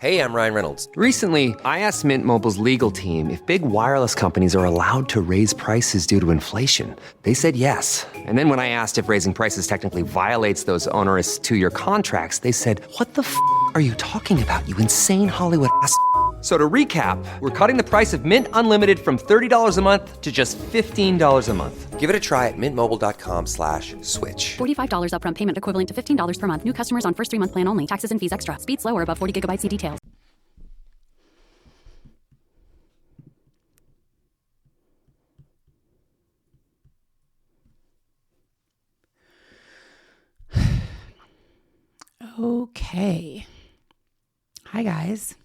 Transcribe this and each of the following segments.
Hey, I'm Ryan Reynolds. Recently, I asked Mint Mobile's legal team if big wireless companies are allowed to raise prices due to inflation. They said yes. And then when I asked if raising prices technically violates those onerous two-year contracts, they said, "What the f*** are you talking about, you insane Hollywood ass?" So to recap, we're cutting the price of Mint Unlimited from $30 a month to just $15 a month. Give it a try at mintmobile.com/switch. $45 upfront payment equivalent to $15 per month. New customers on first 3-month plan only. Taxes and fees extra. Speed slower above 40 gigabytes. See details. Okay. Hi guys.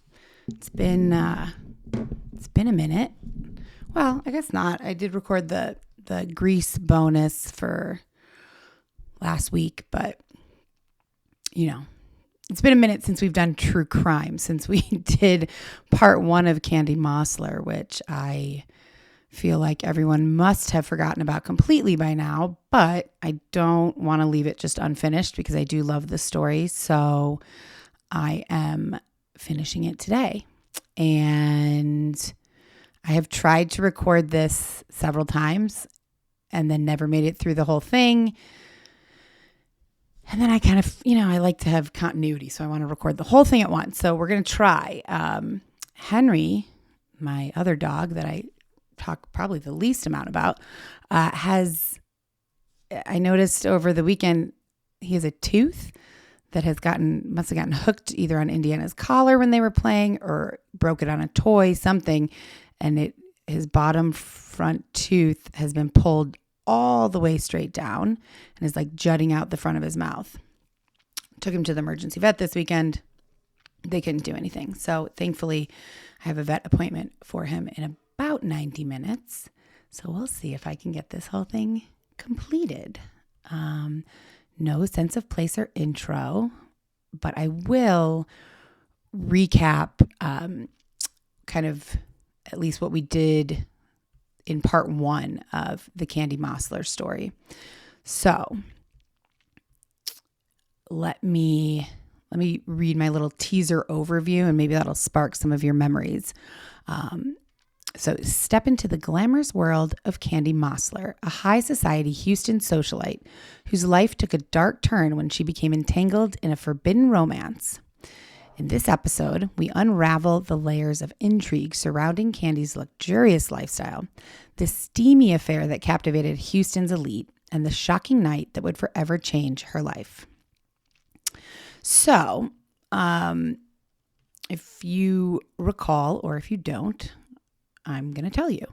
It's been a minute. Well, I guess not. I did record the Grease bonus for last week, but it's been a minute since we've done true crime, since we did part 1 of Candy Mossler, which I feel like everyone must have forgotten about completely by now, but I don't want to leave it just unfinished because I do love the story. So I am finishing it today. And I have tried to record this several times and then never made it through the whole thing. And then I kind of, I like to have continuity, so I want to record the whole thing at once. So we're going to try. Henry, my other dog that I talk probably the least amount about, I noticed over the weekend, he has a tooth that must have gotten hooked either on Indiana's collar when they were playing or broke it on a toy, something. And his bottom front tooth has been pulled all the way straight down and is like jutting out the front of his mouth. Took him to the emergency vet this weekend. They couldn't do anything. So thankfully I have a vet appointment for him in about 90 minutes. So we'll see if I can get this whole thing completed. No sense of place or intro, but I will recap kind of at least what we did in part 1 of the Candy Mossler story. So let me read my little teaser overview and maybe that'll spark some of your memories. So step into the glamorous world of Candy Mossler, a high society Houston socialite whose life took a dark turn when she became entangled in a forbidden romance. In this episode, we unravel the layers of intrigue surrounding Candy's luxurious lifestyle, the steamy affair that captivated Houston's elite, and the shocking night that would forever change her life. So, if you recall, or if you don't, I'm going to tell you.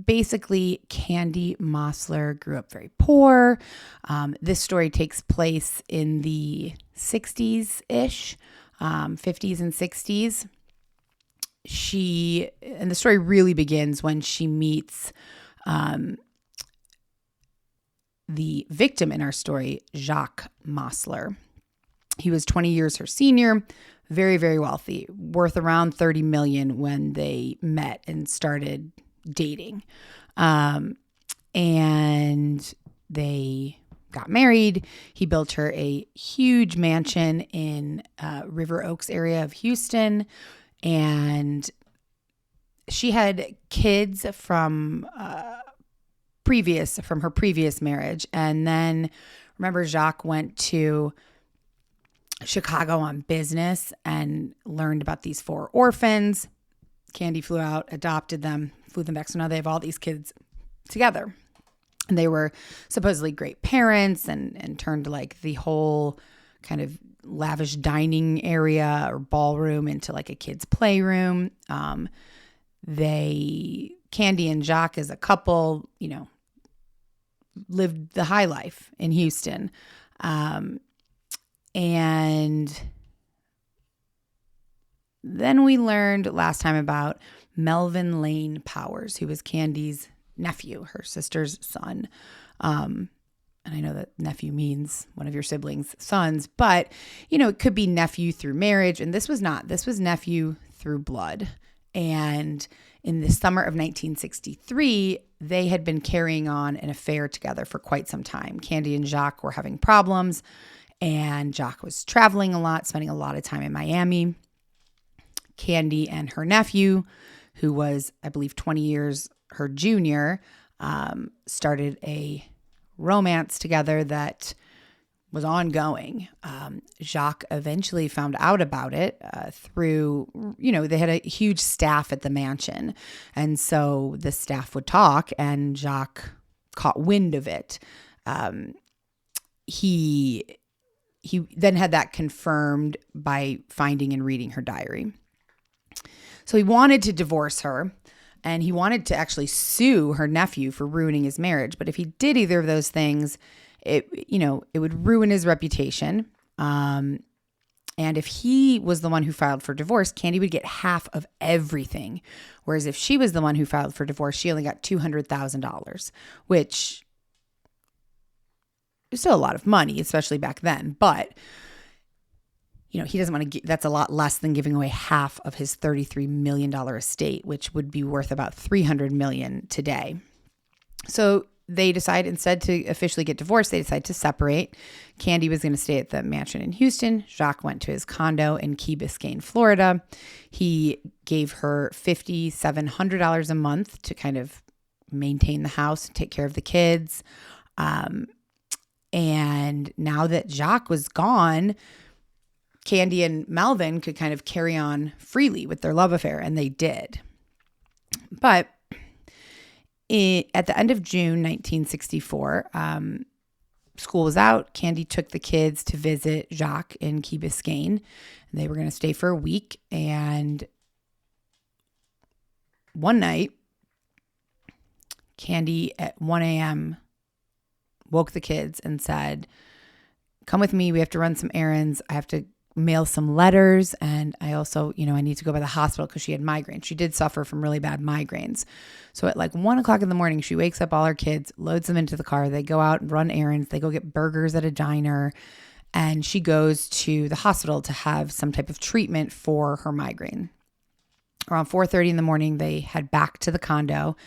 Basically, Candy Mossler grew up very poor. This story takes place in the 60s-ish, 50s and 60s. And the story really begins when she meets the victim in our story, Jacques Mossler. He was 20 years her senior, very, very wealthy, worth around $30 million when they met and started dating. And they got married. He built her a huge mansion in River Oaks area of Houston. And she had kids from her previous marriage. And then remember, Jacques went to Chicago on business and learned about these 4 orphans. Candy flew out, adopted them, flew them back. So now they have all these kids together. And they were supposedly great parents and turned like the whole kind of lavish dining area or ballroom into like a kid's playroom. Candy and Jacques as a couple, lived the high life in Houston. And then we learned last time about Melvin Lane Powers, who was Candy's nephew, her sister's son. And I know that nephew means one of your siblings' sons, but, it could be nephew through marriage. And this was not. This was nephew through blood. And in the summer of 1963, they had been carrying on an affair together for quite some time. Candy and Jacques were having problems. And Jacques was traveling a lot, spending a lot of time in Miami. Candy and her nephew, who was, I believe, 20 years her junior, started a romance together that was ongoing. Jacques eventually found out about it through, they had a huge staff at the mansion. And so the staff would talk, and Jacques caught wind of it. He then had that confirmed by finding and reading her diary. So he wanted to divorce her, and he wanted to actually sue her nephew for ruining his marriage. But if he did either of those things, it would ruin his reputation. And if he was the one who filed for divorce, Candy would get half of everything. Whereas if she was the one who filed for divorce, she only got $200,000, which is still a lot of money, especially back then. But he doesn't want to that's a lot less than giving away half of his $33 million estate, which would be worth about $300 million today. So they decide, instead to officially get divorced, they decide to separate. Candy was going to stay at the mansion in Houston. Jacques went to his condo in Key Biscayne, Florida. He gave her $5,700 a month to kind of maintain the house and take care of the kids. And now that Jacques was gone, Candy and Melvin could kind of carry on freely with their love affair, and they did. But at the end of June 1964, school was out. Candy took the kids to visit Jacques in Key Biscayne. They were going to stay for a week. And one night, Candy at 1 a.m. woke the kids and said, "Come with me. We have to run some errands. I have to mail some letters. And I also, I need to go by the hospital," because she had migraines. She did suffer from really bad migraines. So at like 1 o'clock in the morning, she wakes up all her kids, loads them into the car. They go out and run errands. They go get burgers at a diner. And she goes to the hospital to have some type of treatment for her migraine. Around 4:30 in the morning, they head back to the condo.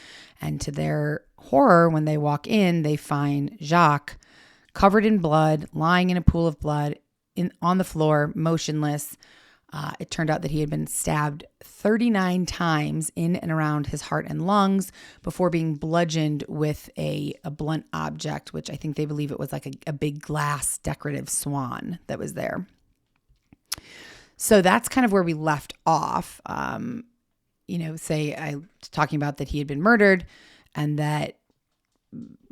And to their horror, when they walk in, they find Jacques covered in blood, lying in a pool of blood, on the floor, motionless. It turned out that he had been stabbed 39 times in and around his heart and lungs before being bludgeoned with a blunt object, which I think they believe it was like a big glass decorative swan that was there. So that's kind of where we left off. Talking about that he had been murdered, and that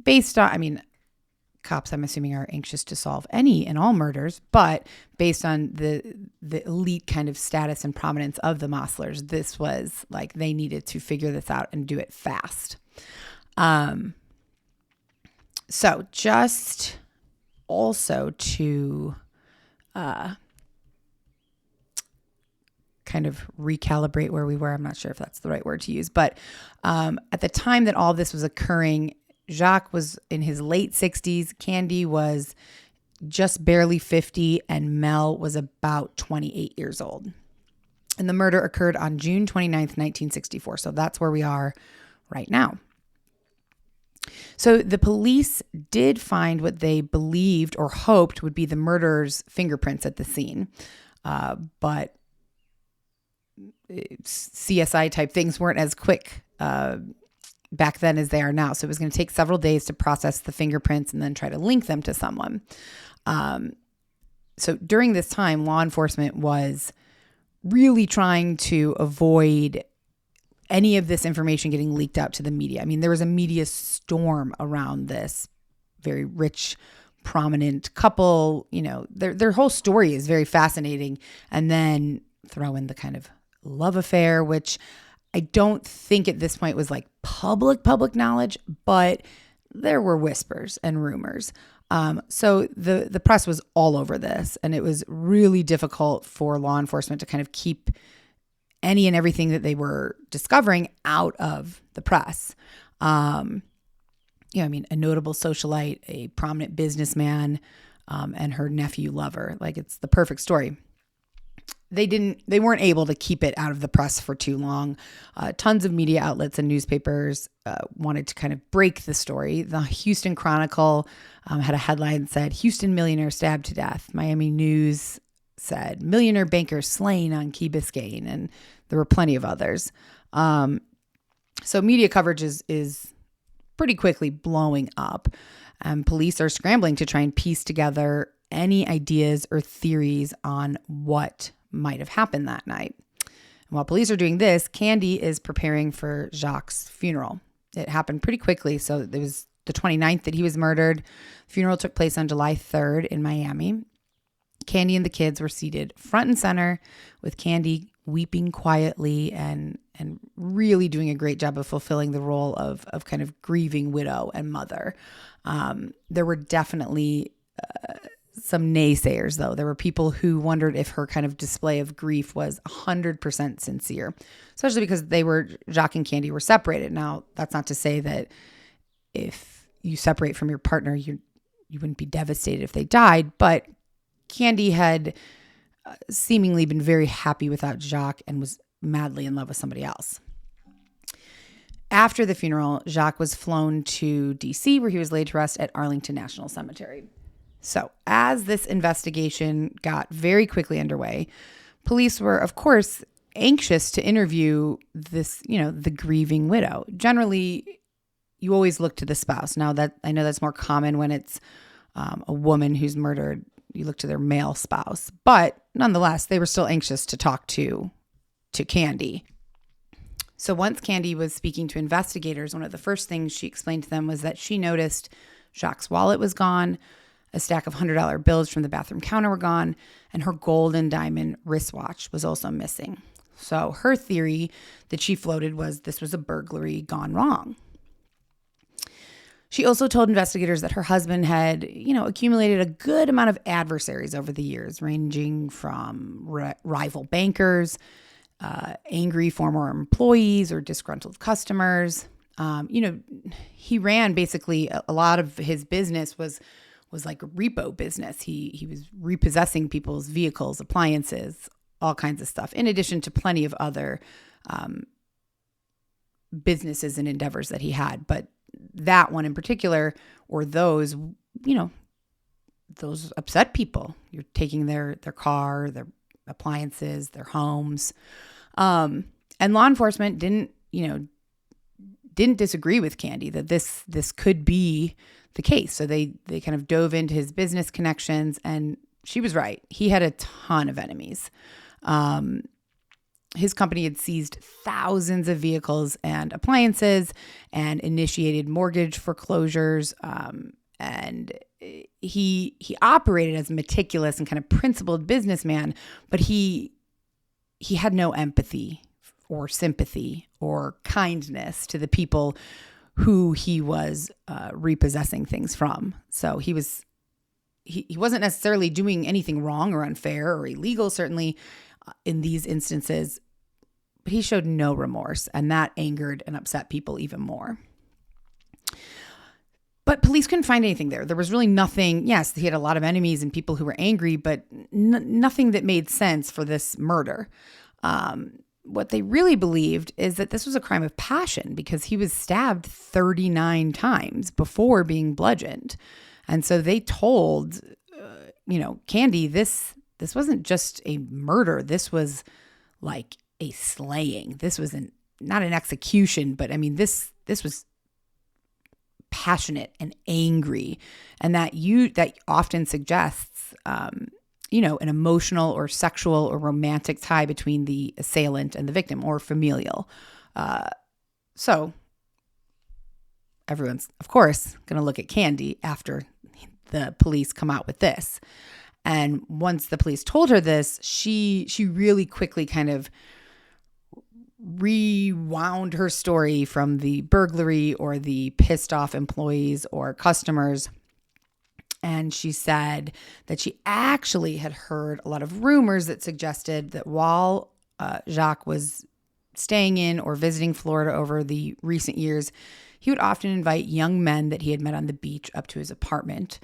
based on, cops, I'm assuming, are anxious to solve any and all murders, but based on the elite kind of status and prominence of the Mosslers, this was like they needed to figure this out and do it fast. So just also to kind of recalibrate where we were, I'm not sure if that's the right word to use, but at the time that all this was occurring, Jacques was in his late 60s, Candy was just barely 50, and Mel was about 28 years old. And the murder occurred on June 29th, 1964. So that's where we are right now. So the police did find what they believed or hoped would be the murderer's fingerprints at the scene. But CSI type things weren't as quick back then as they are now. So it was going to take several days to process the fingerprints and then try to link them to someone. So during this time, law enforcement was really trying to avoid any of this information getting leaked out to the media. There was a media storm around this very rich, prominent couple. Their whole story is very fascinating. And then throw in the kind of love affair, which I don't think at this point was like public knowledge, but there were whispers and rumors. So the press was all over this, and it was really difficult for law enforcement to kind of keep any and everything that they were discovering out of the press. A notable socialite, a prominent businessman, and her nephew lover. Like, it's the perfect story. They weren't able to keep it out of the press for too long. Tons of media outlets and newspapers wanted to kind of break the story. The Houston Chronicle had a headline that said, "Houston millionaire stabbed to death." Miami News said millionaire banker slain on Key Biscayne, and there were plenty of others. So media coverage is pretty quickly blowing up. Police are scrambling to try and piece together any ideas or theories on what might have happened that night. And while police are doing this, Candy is preparing for Jacques' funeral. It happened pretty quickly. So it was the 29th that he was murdered. The funeral took place on July 3rd in Miami. Candy and the kids were seated front and center, with Candy weeping quietly and really doing a great job of fulfilling the role of kind of grieving widow and mother. There were definitely some naysayers, though. There were people who wondered if her kind of display of grief was 100% sincere, especially because Jacques and Candy were separated. Now, that's not to say that if you separate from your partner, you wouldn't be devastated if they died, but Candy had seemingly been very happy without Jacques and was madly in love with somebody else. After the funeral, Jacques was flown to D.C., where he was laid to rest at Arlington National Cemetery. So as this investigation got very quickly underway, police were, of course, anxious to interview this, the grieving widow. Generally, you always look to the spouse. Now, that I know that's more common when it's a woman who's murdered. You look to their male spouse. But nonetheless, they were still anxious to talk to Candy. So once Candy was speaking to investigators, one of the first things she explained to them was that she noticed Jacques' wallet was gone, a stack of $100 bills from the bathroom counter were gone, and her gold and diamond wristwatch was also missing. So her theory that she floated was this was a burglary gone wrong. She also told investigators that her husband had, accumulated a good amount of adversaries over the years, ranging from rival bankers, angry former employees or disgruntled customers. He ran basically a lot of his business was like a repo business. He was repossessing people's vehicles, appliances, all kinds of stuff, in addition to plenty of other businesses and endeavors that he had. But that one in particular, or those upset people. You're taking their car, their appliances, their homes. And law enforcement didn't disagree with Candy that this could be the case. So they kind of dove into his business connections, and she was right. He had a ton of enemies. His company had seized thousands of vehicles and appliances and initiated mortgage foreclosures. And he operated as a meticulous and kind of principled businessman, but he had no empathy or sympathy or kindness to the people who he was repossessing things from. So he wasn't necessarily doing anything wrong or unfair or illegal, certainly in these instances, but he showed no remorse, and that angered and upset people even more. But police couldn't find anything there. There was really nothing. Yes, he had a lot of enemies and people who were angry, but nothing that made sense for this murder. What they really believed is that this was a crime of passion because he was stabbed 39 times before being bludgeoned. And so they told, Candy, this wasn't just a murder. This was like a slaying. This was not an execution, but I mean, this was passionate and angry. And that often suggests, an emotional or sexual or romantic tie between the assailant and the victim, or familial. So everyone's, of course, going to look at Candy after the police come out with this. And once the police told her this, she really quickly kind of rewound her story from the burglary or the pissed off employees or customers. And she said that she actually had heard a lot of rumors that suggested that while Jacques was staying in or visiting Florida over the recent years, he would often invite young men that he had met on the beach up to his apartment.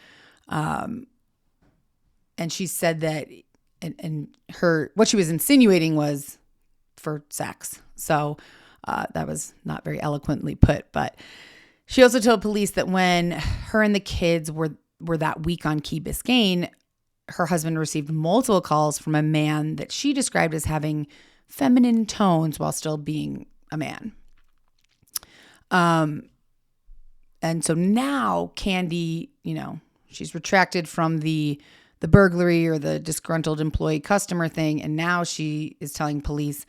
And she said that, what she was insinuating was for sex. So that was not very eloquently put. But she also told police that when her and the kids were that week on Key Biscayne, her husband received multiple calls from a man that she described as having feminine tones while still being a man. And so now Candy, she's retracted from the burglary or the disgruntled employee customer thing. And now she is telling police,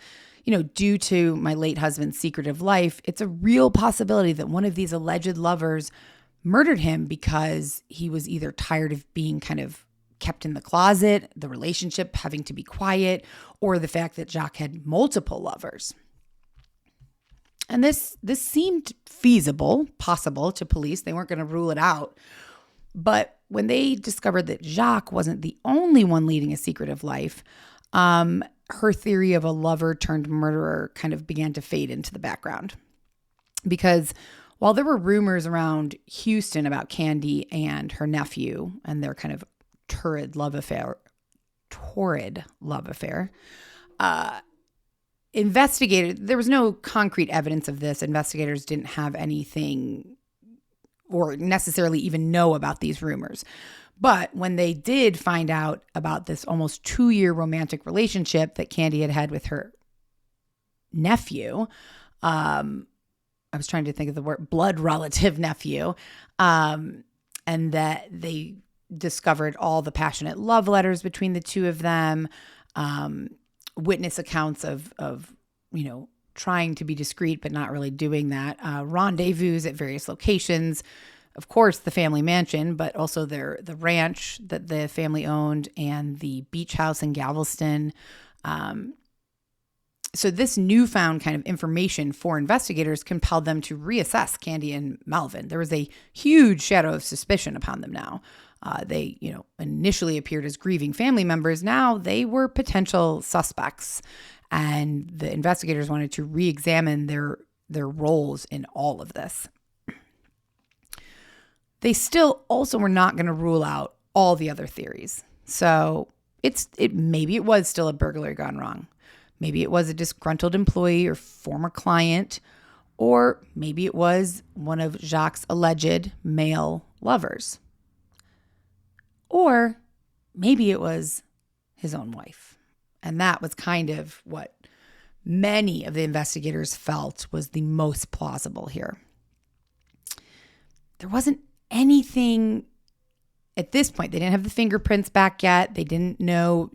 due to my late husband's secretive life, it's a real possibility that one of these alleged lovers murdered him because he was either tired of being kind of kept in the closet, the relationship having to be quiet, or the fact that Jacques had multiple lovers. And this seemed feasible, possible to police. They weren't going to rule it out. But when they discovered that Jacques wasn't the only one leading a secretive life, her theory of a lover turned murderer kind of began to fade into the background. Because while there were rumors around Houston about Candy and her nephew and their kind of torrid love affair, there was no concrete evidence of this. Investigators didn't have anything or necessarily even know about these rumors. But when they did find out about this almost 2-year romantic relationship that Candy had with her nephew, I was trying to think of the word blood relative nephew, and that they discovered all the passionate love letters between the two of them, witness accounts of trying to be discreet but not really doing that, rendezvous at various locations, of course the family mansion, but also the ranch that the family owned and the beach house in Galveston. So this newfound kind of information for investigators compelled them to reassess Candy and Melvin. There was a huge shadow of suspicion upon them now. They, initially appeared as grieving family members. Now they were potential suspects, and the investigators wanted to re-examine their roles in all of this. They still also were not going to rule out all the other theories. So maybe it was still a burglary gone wrong. Maybe it was a disgruntled employee or former client, or maybe it was one of Jacques' alleged male lovers. Or maybe it was his own wife. And that was kind of what many of the investigators felt was the most plausible here. There wasn't anything at this point. They didn't have the fingerprints back yet. They didn't know,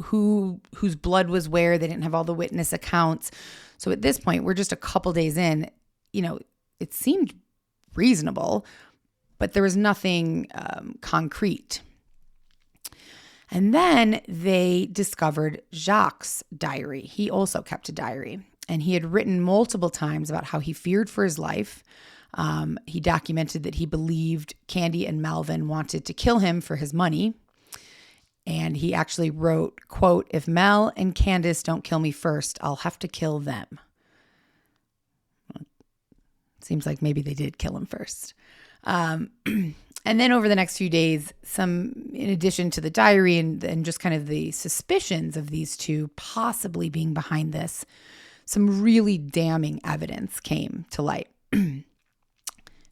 whose blood was where. They didn't have all the witness accounts. So at this point, we're just a couple days in. It seemed reasonable, but there was nothing concrete. And then they discovered Jacques' diary. He also kept a diary, and he had written multiple times about how he feared for his life. He documented that he believed Candy and Melvin wanted to kill him for his money. And he actually wrote, quote, "If Mel and Candace don't kill me first, I'll have to kill them." Seems like maybe they did kill him first. And then over the next few days, in addition to the diary and just kind of the suspicions of these two possibly being behind this, some really damning evidence came to light.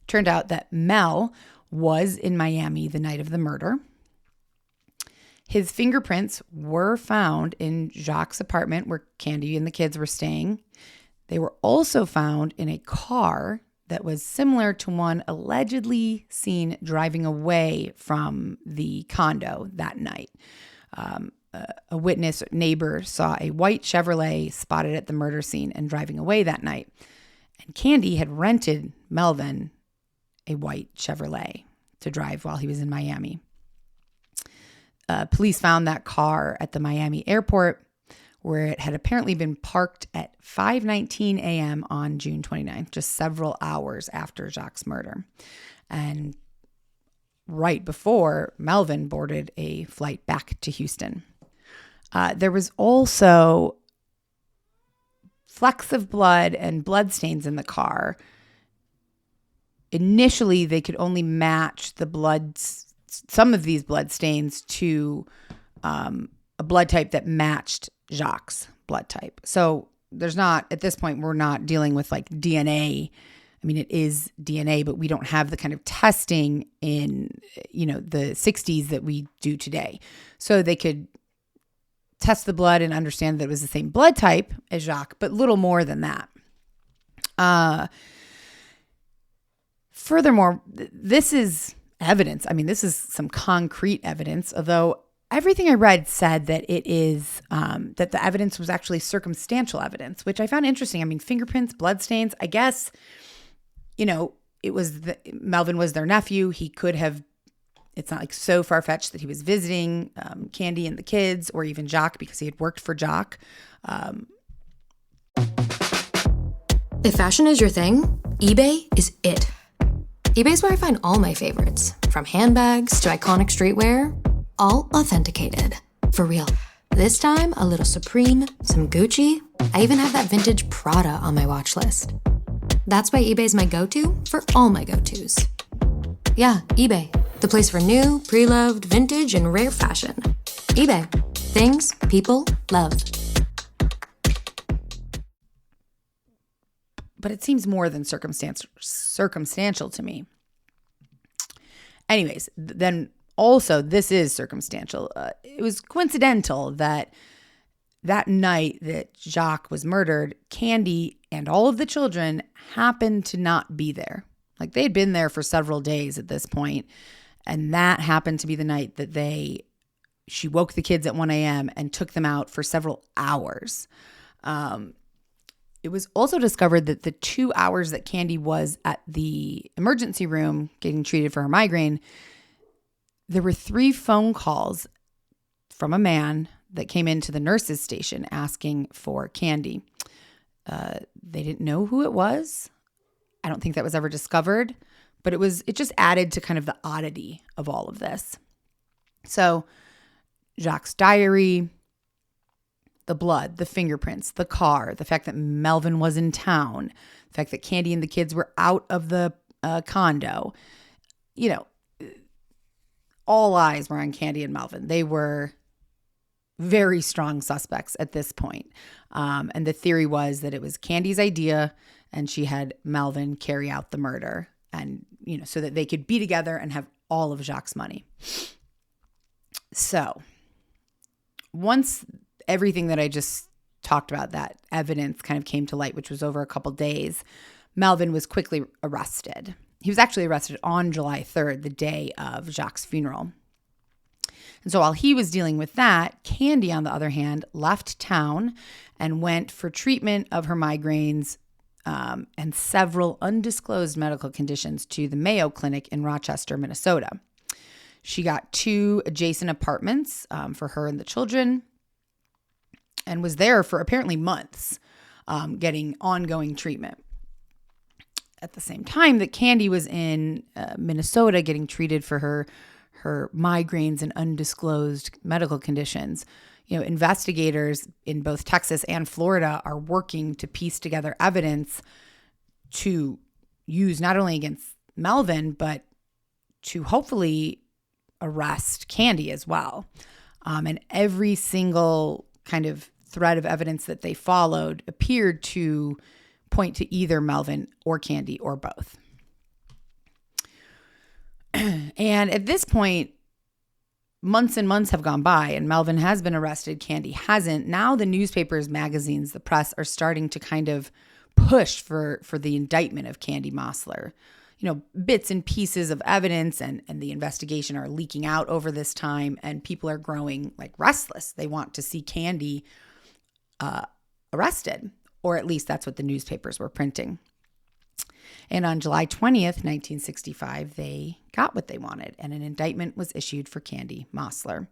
Turned out that Mel was in Miami the night of the murder. His fingerprints were found in Jacques' apartment where Candy and the kids were staying. They were also found in a car that was similar to one allegedly seen driving away from the condo that night. A witness neighbor saw a white Chevrolet spotted at the murder scene and driving away that night. And Candy had rented Melvin a white Chevrolet to drive while he was in Miami. Police found that car at the Miami airport, where it had apparently been parked at 5:19 a.m. on June 29th, just several hours after Jacques' murder. And right before Melvin boarded a flight back to Houston. There was also flecks of blood and bloodstains in the car. Initially, they could only match some of these bloodstains to a blood type that matched Jacques' blood type. So at this point, we're not dealing with like DNA I mean, it is DNA, but we don't have the kind of testing in, the 60s that we do today. So they could test the blood and understand that it was the same blood type as Jacques, but little more than that. Furthermore, this is evidence. I mean, this is some concrete evidence, although everything I read said that it is, that the evidence was actually circumstantial evidence, which I found interesting. I mean, fingerprints, bloodstains, I guess, it was Melvin was their nephew. He could have, it's not like so far-fetched that he was visiting Candy and the kids, or even Jacques because he had worked for Jacques. If fashion is your thing, eBay is it. eBay's where I find all my favorites, from handbags to iconic streetwear, all authenticated. For real. This time, a little Supreme, some Gucci. I even have that vintage Prada on my watch list. That's why eBay's my go-to for all my go-tos. Yeah, eBay. The place for new, pre-loved, vintage, and rare fashion. eBay. Things people love. But it seems more than circumstantial to me. Anyways, then also this is circumstantial. It was coincidental that night that Jacques was murdered, Candy and all of the children happened to not be there. Like, they had been there for several days at this point, and that happened to be the night that she woke the kids at 1 a.m. and took them out for several hours. It was also discovered that the 2 hours that Candy was at the emergency room getting treated for her migraine, there were 3 phone calls from a man that came into the nurse's station asking for Candy. They didn't know who it was. I don't think that was ever discovered, but it just added to kind of the oddity of all of this. So Jacques' diary, the blood, the fingerprints, the car, the fact that Melvin was in town, the fact that Candy and the kids were out of the condo, all eyes were on Candy and Melvin. They were very strong suspects at this point. And the theory was that it was Candy's idea and she had Melvin carry out the murder, and, so that they could be together and have all of Jacques' money. So once everything that I just talked about, that evidence kind of came to light, which was over a couple days, Melvin was quickly arrested. He was actually arrested on July 3rd, the day of Jacques' funeral. And so while he was dealing with that, Candy, on the other hand, left town and went for treatment of her migraines and several undisclosed medical conditions to the Mayo Clinic in Rochester, Minnesota. She got 2 adjacent apartments for her and the children, and was there for apparently months, getting ongoing treatment. At the same time that Candy was in Minnesota getting treated for her migraines and undisclosed medical conditions, investigators in both Texas and Florida are working to piece together evidence to use not only against Melvin, but to hopefully arrest Candy as well. And every single kind of thread of evidence that they followed appeared to point to either Melvin or Candy or both. And at this point, months and months have gone by, and Melvin has been arrested. Candy hasn't. Now the newspapers, magazines, the press are starting to kind of push for the indictment of Candy Mossler. Bits and pieces of evidence and the investigation are leaking out over this time, and people are growing restless. They want to see Candy arrested, or at least that's what the newspapers were printing. And on July 20th, 1965, they got what they wanted, and an indictment was issued for Candy Mossler.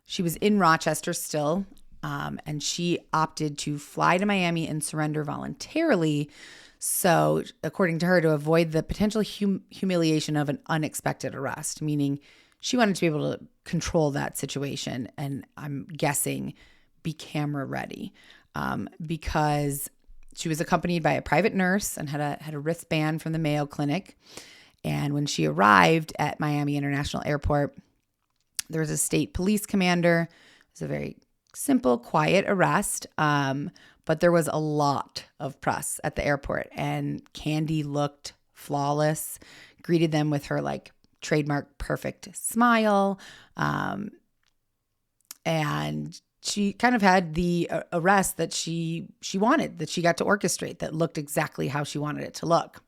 She was in Rochester still, and she opted to fly to Miami and surrender voluntarily. So, according to her, to avoid the potential humiliation of an unexpected arrest, meaning she wanted to be able to control that situation, and I'm guessing be camera ready, because she was accompanied by a private nurse and had a wristband from the Mayo Clinic. And when she arrived at Miami International Airport, there was a state police commander. It was a very simple, quiet arrest. But there was a lot of press at the airport, and Candy looked flawless, greeted them with her like trademark perfect smile. And she kind of had the arrest that she wanted, that she got to orchestrate, that looked exactly how she wanted it to look.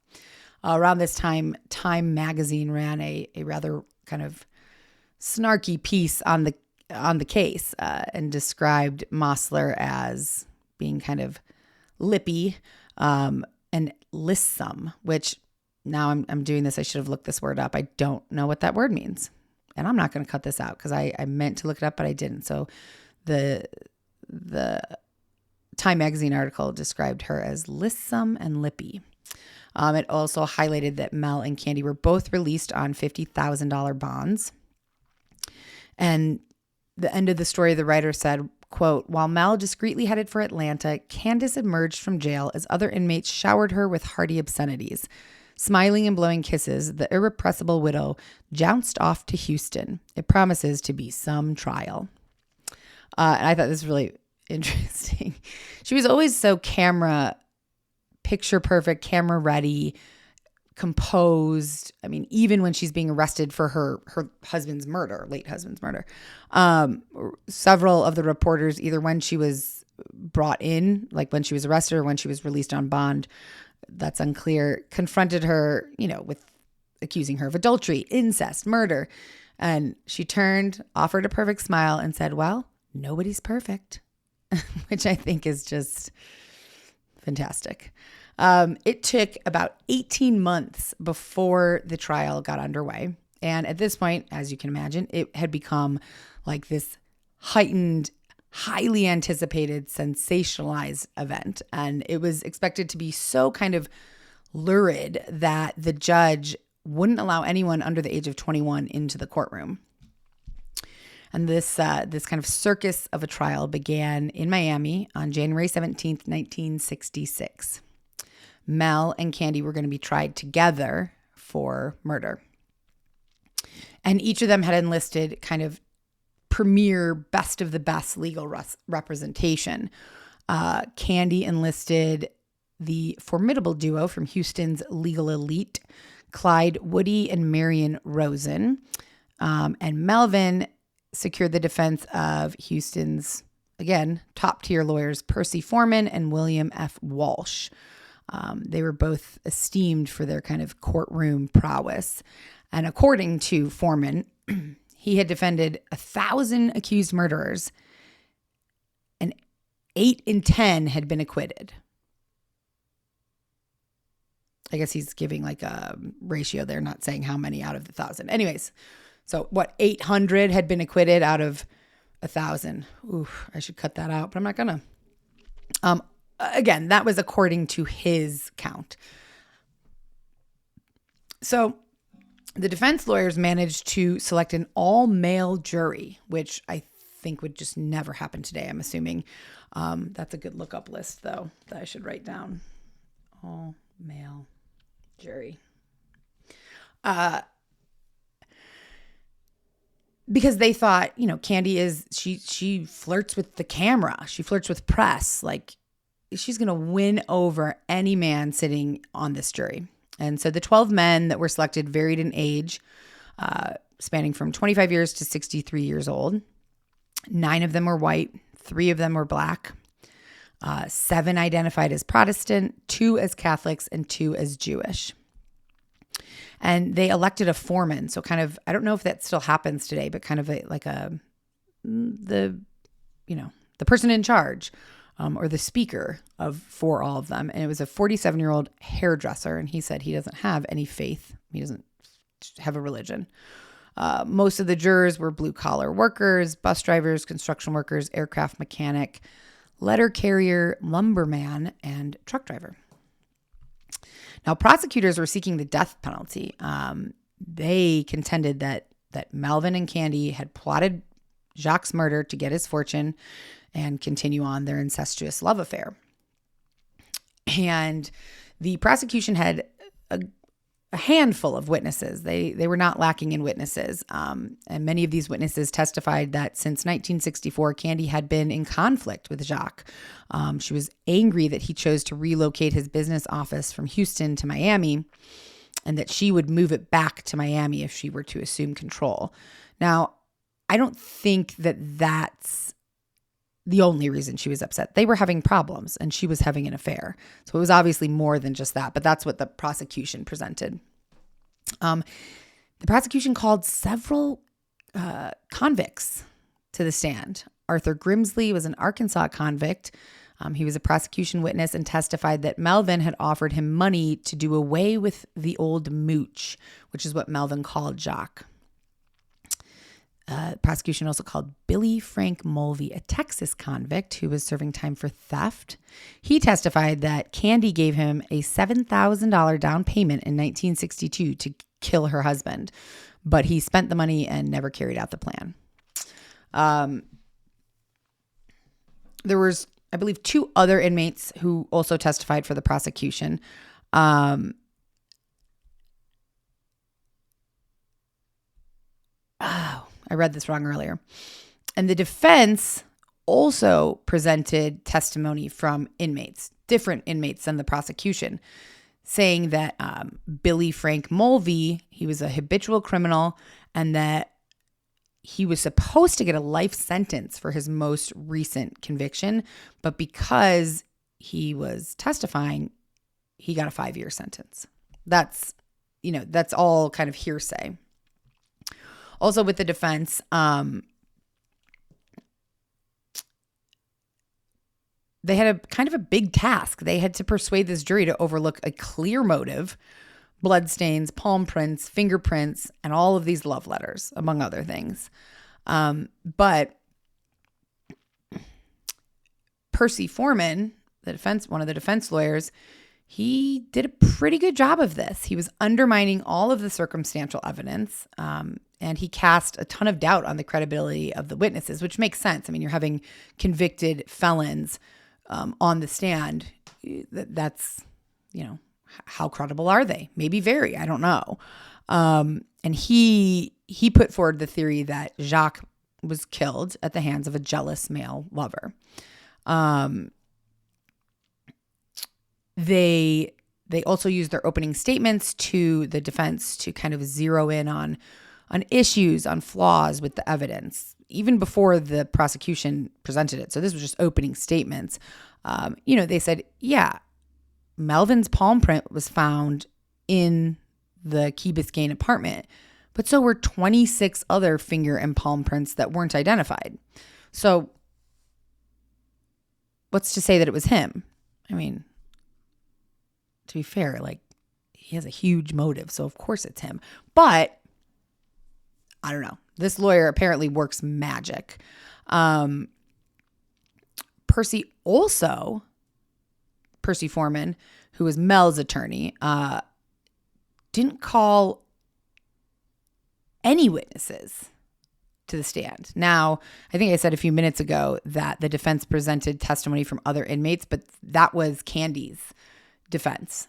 Around this time, Time magazine ran a rather kind of snarky piece on the case and described Mossler as being kind of lippy and lissome, which now I'm doing this. I should have looked this word up. I don't know what that word means. And I'm not going to cut this out because I meant to look it up, but I didn't. So the Time magazine article described her as lissome and lippy. It also highlighted that Mel and Candy were both released on $50,000 bonds. And the end of the story, the writer said, quote, while Mel discreetly headed for Atlanta, Candace emerged from jail as other inmates showered her with hearty obscenities. Smiling and blowing kisses, the irrepressible widow jounced off to Houston. It promises to be some trial. And I thought this was really interesting. She was always so picture perfect, camera ready, composed. I mean, even when she's being arrested for her husband's murder, late husband's murder. Several of the reporters, either when she was brought in, like when she was arrested or when she was released on bond, that's unclear, confronted her, with accusing her of adultery, incest, murder. And she turned, offered a perfect smile and said, well, nobody's perfect, which I think is just fantastic. It took about 18 months before the trial got underway. And at this point, as you can imagine, it had become like this heightened, highly anticipated, sensationalized event. And it was expected to be so kind of lurid that the judge wouldn't allow anyone under the age of 21 into the courtroom. And this kind of circus of a trial began in Miami on January 17th, 1966. Mel and Candy were going to be tried together for murder. And each of them had enlisted kind of premier, best of the best legal representation. Candy enlisted the formidable duo from Houston's legal elite, Clyde Woody and Marion Rosen. And Melvin secured the defense of Houston's, again, top-tier lawyers, Percy Foreman and William F. Walsh. They were both esteemed for their kind of courtroom prowess. And according to Foreman, he had defended 1,000 accused murderers, and 8 in 10 had been acquitted. I guess he's giving like a ratio there, not saying how many out of the 1,000. Anyways, so 800 had been acquitted out of 1,000. Ooh, I should cut that out, but I'm not gonna. Again, that was according to his count. So the defense lawyers managed to select an all-male jury, which I think would just never happen today, I'm assuming. That's a good look-up list, though, that I should write down. All-male jury. Because they thought, Candy she flirts with the camera. She flirts with press. Like, she's going to win over any man sitting on this jury. And so the 12 men that were selected varied in age, spanning from 25 years to 63 years old. 9 of them were white. 3 of them were black. 7 identified as Protestant, 2 as Catholics, and 2 as Jewish. And they elected a foreman. So kind of, I don't know if that still happens today, but kind of the person in charge. Or the speaker for all of them. And it was a 47-year-old hairdresser. And he said he doesn't have any faith. He doesn't have a religion. Most of the jurors were blue-collar workers, bus drivers, construction workers, aircraft mechanic, letter carrier, lumberman, and truck driver. Now, prosecutors were seeking the death penalty. They contended that Melvin and Candy had plotted Jacques' murder to get his fortune and continue on their incestuous love affair. And the prosecution had a handful of witnesses. They were not lacking in witnesses. And many of these witnesses testified that since 1964, Candy had been in conflict with Jacques. She was angry that he chose to relocate his business office from Houston to Miami, and that she would move it back to Miami if she were to assume control. Now, I don't think that that's the only reason she was upset. They were having problems and she was having an affair. So it was obviously more than just that, but that's what the prosecution presented. The prosecution called several convicts to the stand. Arthur Grimsley was an Arkansas convict. He was a prosecution witness and testified that Melvin had offered him money to do away with the old mooch, which is what Melvin called Jacques. Prosecution also called Billy Frank Mulvey, a Texas convict who was serving time for theft. He testified that Candy gave him a $7,000 down payment in 1962 to kill her husband, but he spent the money and never carried out the plan. There was, I believe, 2 other inmates who also testified for the prosecution. I read this wrong earlier. And the defense also presented testimony from inmates, different inmates than the prosecution, saying that Billy Frank Mulvey, he was a habitual criminal, and that he was supposed to get a life sentence for his most recent conviction, but because he was testifying, he got a 5-year sentence. That's all kind of hearsay. Also with the defense, they had a kind of a big task. They had to persuade this jury to overlook a clear motive, bloodstains, palm prints, fingerprints, and all of these love letters, among other things. But Percy Foreman, one of the defense lawyers, he did a pretty good job of this. He was undermining all of the circumstantial evidence, and he cast a ton of doubt on the credibility of the witnesses, which makes sense. I mean, you're having convicted felons on the stand. That's, how credible are they? Maybe very, I don't know. And he put forward the theory that Jacques was killed at the hands of a jealous male lover. They also used their opening statements to the defense to kind of zero in on issues, on flaws with the evidence, even before the prosecution presented it. So this was just opening statements. They said, yeah, Melvin's palm print was found in the Key Biscayne apartment, but so were 26 other finger and palm prints that weren't identified. So what's to say that it was him? I mean, to be fair, he has a huge motive, so of course it's him. But I don't know. This lawyer apparently works magic. Percy Foreman, who was Mel's attorney, didn't call any witnesses to the stand. Now, I think I said a few minutes ago that the defense presented testimony from other inmates, but that was Candy's defense.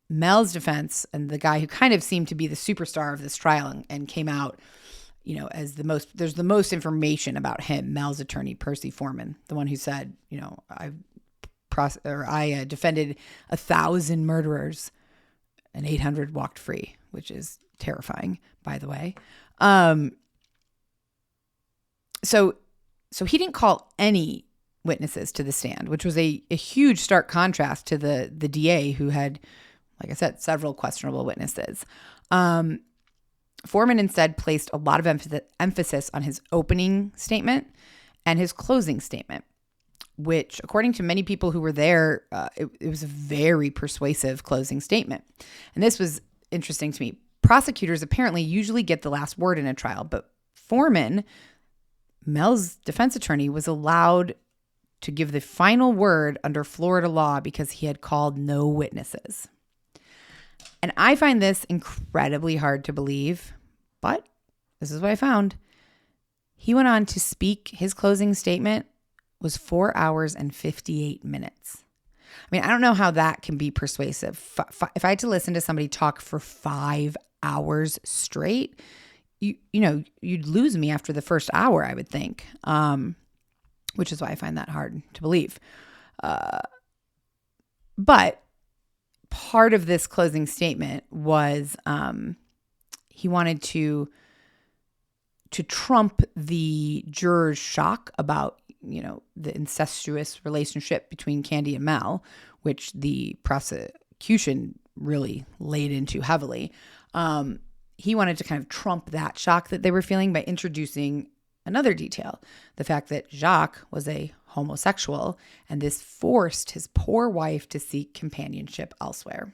Mel's defense, and the guy who kind of seemed to be the superstar of this trial and came out, as there's the most information about him, Mel's attorney, Percy Foreman, the one who said, I defended 1,000 murderers and 800 walked free, which is terrifying, by the way. So he didn't call any witnesses to the stand, which was a huge stark contrast to the DA, who had, like I said, several questionable witnesses. Foreman instead placed a lot of emphasis on his opening statement and his closing statement, which, according to many people who were there, it was a very persuasive closing statement. And this was interesting to me. Prosecutors apparently usually get the last word in a trial, but Foreman, Mel's defense attorney, was allowed to give the final word under Florida law because he had called no witnesses. And I find this incredibly hard to believe, but this is what I found. He went on to speak. His closing statement was 4 hours and 58 minutes. I mean, I don't know how that can be persuasive. If I had to listen to somebody talk for 5 hours straight, you'd lose me after the first hour, I would think, which is why I find that hard to believe. But part of this closing statement was he wanted to trump the juror's shock about, the incestuous relationship between Candy and Mel, which the prosecution really laid into heavily. He wanted to kind of trump that shock that they were feeling by introducing another detail, the fact that Jacques was a homosexual, and this forced his poor wife to seek companionship elsewhere.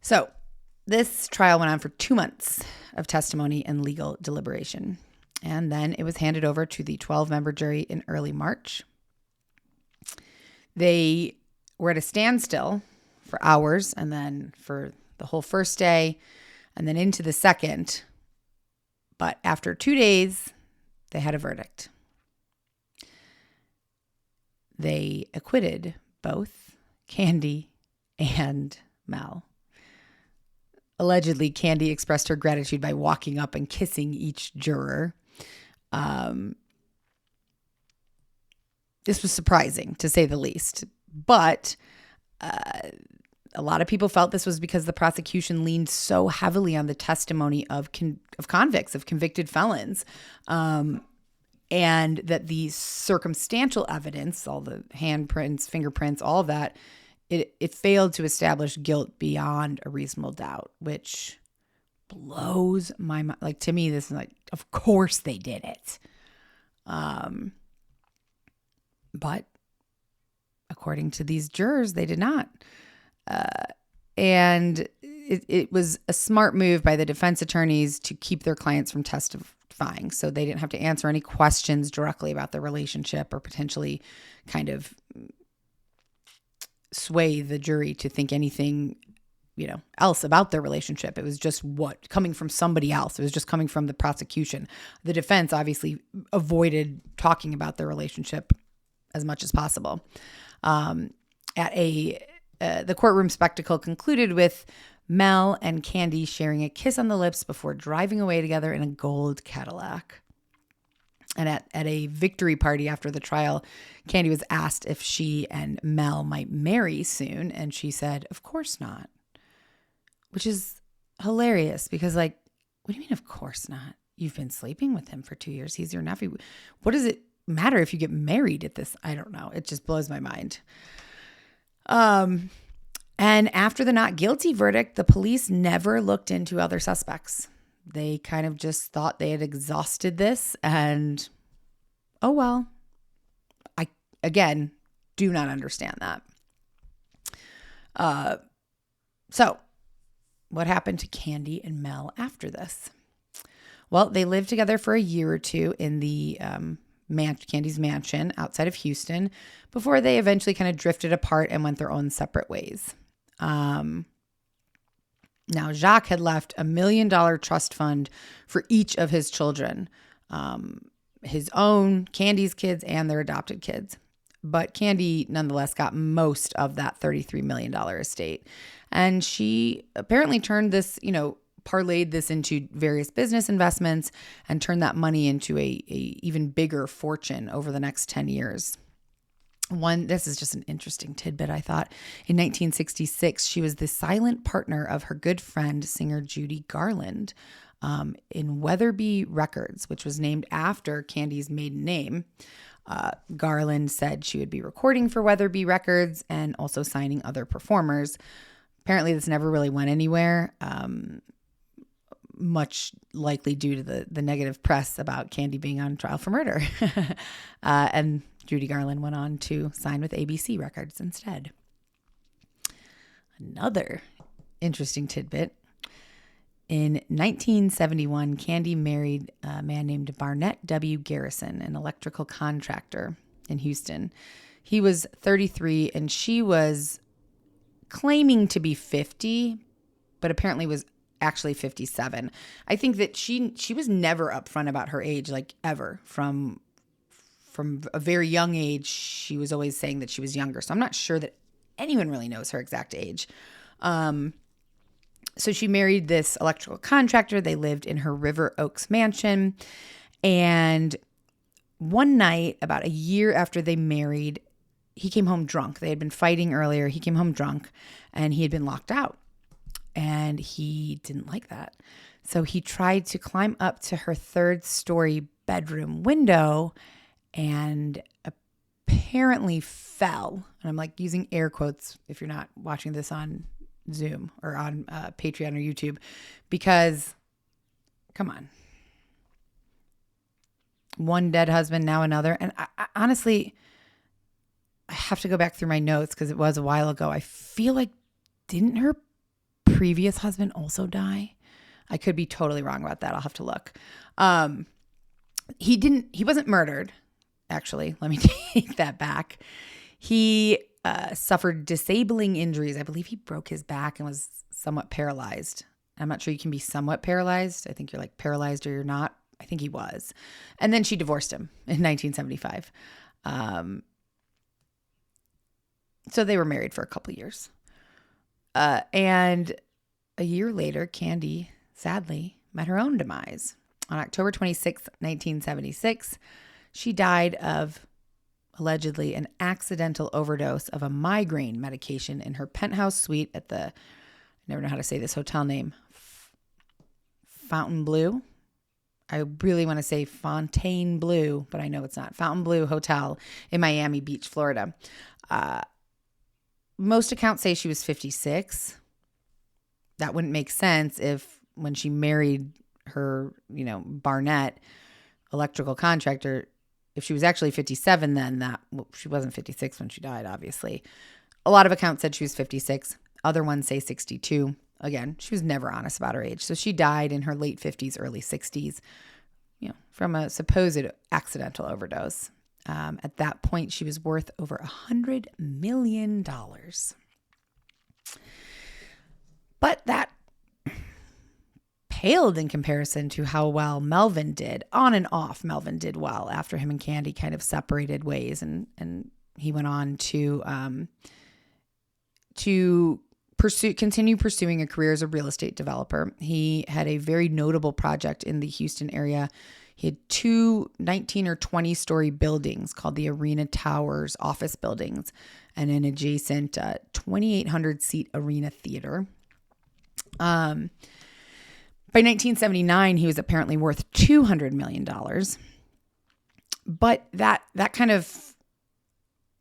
So this trial went on for 2 months of testimony and legal deliberation. And then it was handed over to the 12-member jury in early March. They were at a standstill for hours, and then for the whole first day, and then into the second. But after 2 days, they had a verdict. They acquitted both Candy and Mel. Allegedly, Candy expressed her gratitude by walking up and kissing each juror. This was surprising, to say the least. But a lot of people felt this was because the prosecution leaned so heavily on the testimony of convicts, of convicted felons, and that the circumstantial evidence, all the handprints, fingerprints, all of that, it failed to establish guilt beyond a reasonable doubt, which blows my mind. Like, to me, this is like, of course they did it. But according to these jurors, they did not. And it was a smart move by the defense attorneys to keep their clients from testifying, so they didn't have to answer any questions directly about their relationship or potentially kind of sway the jury to think anything, else about their relationship. It was just coming from somebody else. It was just coming from the prosecution. The defense obviously avoided talking about their relationship as much as possible. The courtroom spectacle concluded with Mel and Candy sharing a kiss on the lips before driving away together in a gold Cadillac. And at a victory party after the trial, Candy was asked if she and Mel might marry soon, and she said, "Of course not," which is hilarious because, like, what do you mean, of course not? You've been sleeping with him for 2 years. He's your nephew. What does it matter if you get married at this? I don't know. It just blows my mind. And after the not guilty verdict, the police never looked into other suspects. They kind of just thought they had exhausted this, and oh well. I, again, do not understand that. So what happened to Candy and Mel after this? Well, they lived together for a year or two in the Candy's mansion outside of Houston before they eventually kind of drifted apart and went their own separate ways. Now, Jacques had left $1 million trust fund for each of his children, his own, Candy's kids, and their adopted kids. But Candy nonetheless got most of that $33 million estate. And she apparently turned this, parlayed this into various business investments and turned that money into a even bigger fortune over the next 10 years. This is just an interesting tidbit, I thought. In 1966, she was the silent partner of her good friend, singer Judy Garland, in Weatherby Records, which was named after Candy's maiden name. Garland said she would be recording for Weatherby Records and also signing other performers. Apparently, this never really went anywhere, much likely due to the negative press about Candy being on trial for murder. And Judy Garland went on to sign with ABC Records instead. Another interesting tidbit. In 1971, Candy married a man named Barnett W. Garrison, an electrical contractor in Houston. He was 33 and she was claiming to be 50, but apparently was actually 57. I think that she was never upfront about her age, like ever, from from a very young age, she was always saying that she was younger. So I'm not sure that anyone really knows her exact age. So she married this electrical contractor. They lived in her River Oaks mansion. And one night, about a year after they married, he came home drunk. They had been fighting earlier. He came home drunk and he had been locked out. And he didn't like that. So he tried to climb up to her third-story bedroom window and apparently fell. And I'm like using air quotes if you're not watching this on Zoom or on Patreon or YouTube, because come on. One dead husband, now another. And I honestly, I have to go back through my notes because it was a while ago. I feel like, didn't her previous husband also die? I could be totally wrong about that. I'll have to look. He wasn't murdered, actually. Let me take that back. He suffered disabling injuries. I believe he broke his back and was somewhat paralyzed. I'm not sure you can be somewhat paralyzed. I think you're like paralyzed or you're not. I think he was. And then she divorced him in 1975. So they were married for a couple of years. And a year later, Candy, sadly, met her own demise. On October 26, 1976, she died of, allegedly, an accidental overdose of a migraine medication in her penthouse suite at the, I never know how to say this hotel name, Fontainebleau. I really want to say Fontainebleau, but I know it's not. Fontainebleau Hotel in Miami Beach, Florida. Most accounts say she was 56. That wouldn't make sense if when she married her, Barnett electrical contractor, if she was actually 57, then she wasn't 56 when she died, obviously. A lot of accounts said she was 56. Other ones say 62. Again, she was never honest about her age. So she died in her late 50s, early 60s, from a supposed accidental overdose. At that point, she was worth over $100 million. But that paled in comparison to how well Melvin did. On and off, Melvin did well after him and Candy kind of separated ways, and he went on to continue pursuing a career as a real estate developer. He had a very notable project in the Houston area. He had two 19 or 20 story buildings called the Arena Towers office buildings and an adjacent 2,800 seat arena theater. By 1979, he was apparently worth $200 million. But that kind of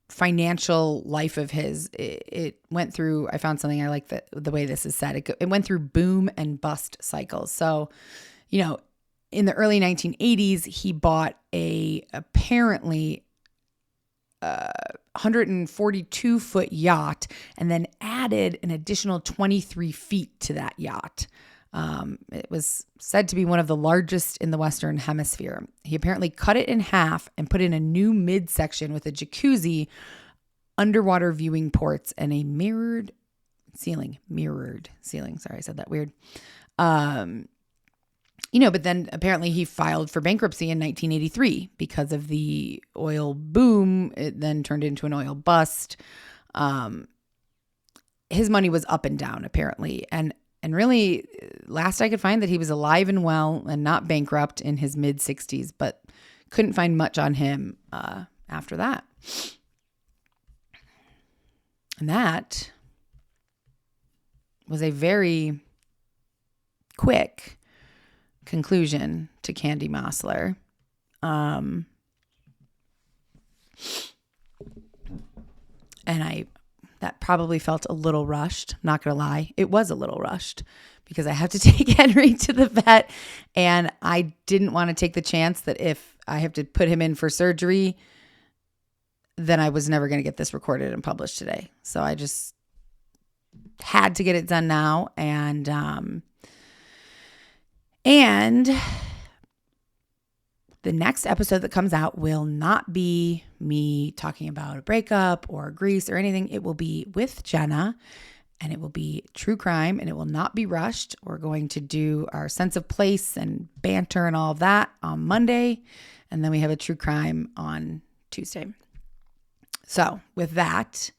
financial life of his, it went through, I found something I like the way this is said. It went through boom and bust cycles. So, in the early 1980s, he bought a apparently 142-foot yacht and then added an additional 23 feet to that yacht. It was said to be one of the largest in the Western Hemisphere. He apparently cut it in half and put in a new midsection with a jacuzzi, underwater viewing ports, and a mirrored ceiling. Sorry, I said that weird. But then apparently he filed for bankruptcy in 1983 because of the oil boom. It then turned into an oil bust. His money was up and down, apparently. And really, last I could find that he was alive and well and not bankrupt in his mid-60s, but couldn't find much on him after that. And that was a very quick conclusion to Candy Mossler. And that probably felt a little rushed. Not going to lie. It was a little rushed because I have to take Henry to the vet, and I didn't want to take the chance that if I have to put him in for surgery, then I was never going to get this recorded and published today. So I just had to get it done now. And the next episode that comes out will not be me talking about a breakup or Grease or anything. It will be with Jenna, and it will be true crime, and it will not be rushed. We're going to do our sense of place and banter and all of that on Monday. And then we have a true crime on Tuesday. So with that,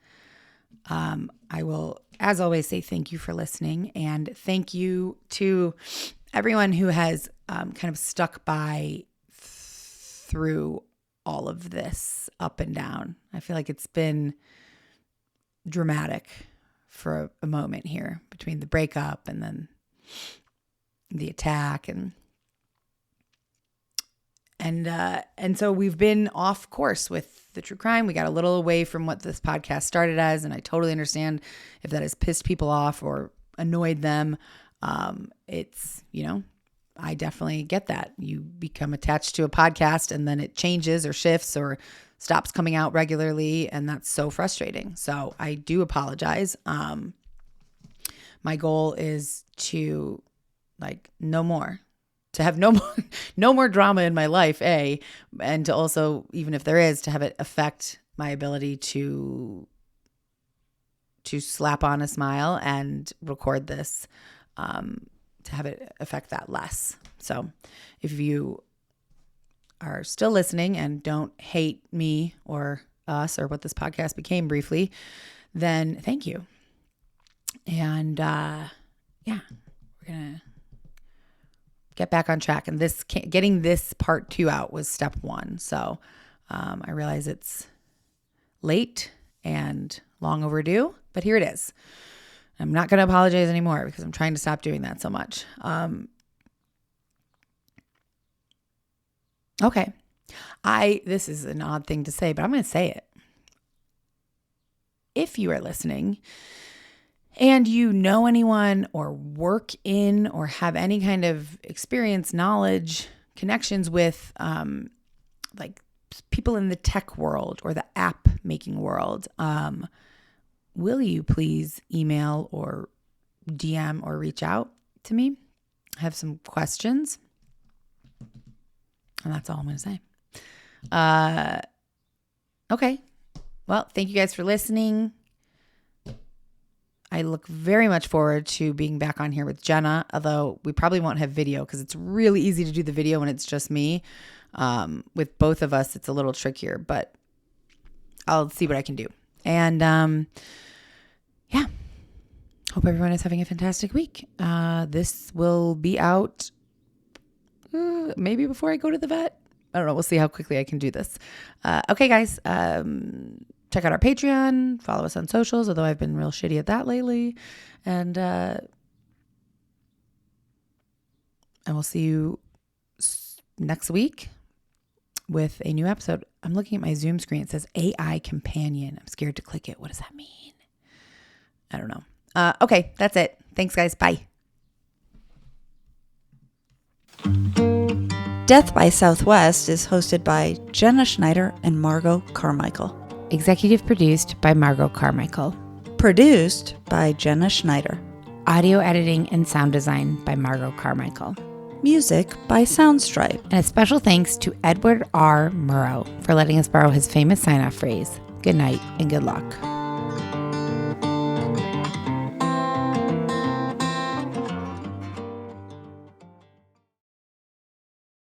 I will, as always, say thank you for listening. And thank you to everyone who has kind of stuck by through all of this up and down. I feel like it's been dramatic for a moment here between the breakup and then the attack and so we've been off course with the true crime. We got a little away from what this podcast started as, and I totally understand if that has pissed people off or annoyed them. It's, I definitely get that. You become attached to a podcast and then it changes or shifts or stops coming out regularly, and that's so frustrating. So I do apologize. My goal is to have no more drama in my life, and to also, even if there is, to have it affect my ability to slap on a smile and record this, to have it affect that less. So if you are still listening and don't hate me or us or what this podcast became briefly, then thank you. And we're going to get back on track. And getting this part 2 out was step 1. So I realize it's late and long overdue, but here it is. I'm not going to apologize anymore because I'm trying to stop doing that so much. Okay. This is an odd thing to say, but I'm going to say it. If you are listening and you know anyone or work in or have any kind of experience, knowledge, connections with like people in the tech world or the app making world, will you please email or DM or reach out to me? I have some questions. And that's all I'm going to say. Okay. Well, thank you guys for listening. I look very much forward to being back on here with Jenna, although we probably won't have video because it's really easy to do the video when it's just me. With both of us, it's a little trickier, but I'll see what I can do. And hope everyone is having a fantastic week. This will be out maybe before I go to the vet. I don't know. We'll see how quickly I can do this. Okay, guys. Check out our Patreon. Follow us on socials, although I've been real shitty at that lately. And we'll see you next week with a new episode. I'm looking at my Zoom screen. It says AI Companion. I'm scared to click it. What does that mean? I don't know. Okay, that's it. Thanks, guys. Bye. Death by Southwest is hosted by Jenna Schneider and Margot Carmichael. Executive produced by Margot Carmichael. Produced by Jenna Schneider. Audio editing and sound design by Margot Carmichael. Music by Soundstripe. And a special thanks to Edward R. Murrow for letting us borrow his famous sign-off phrase, "Good night and good luck."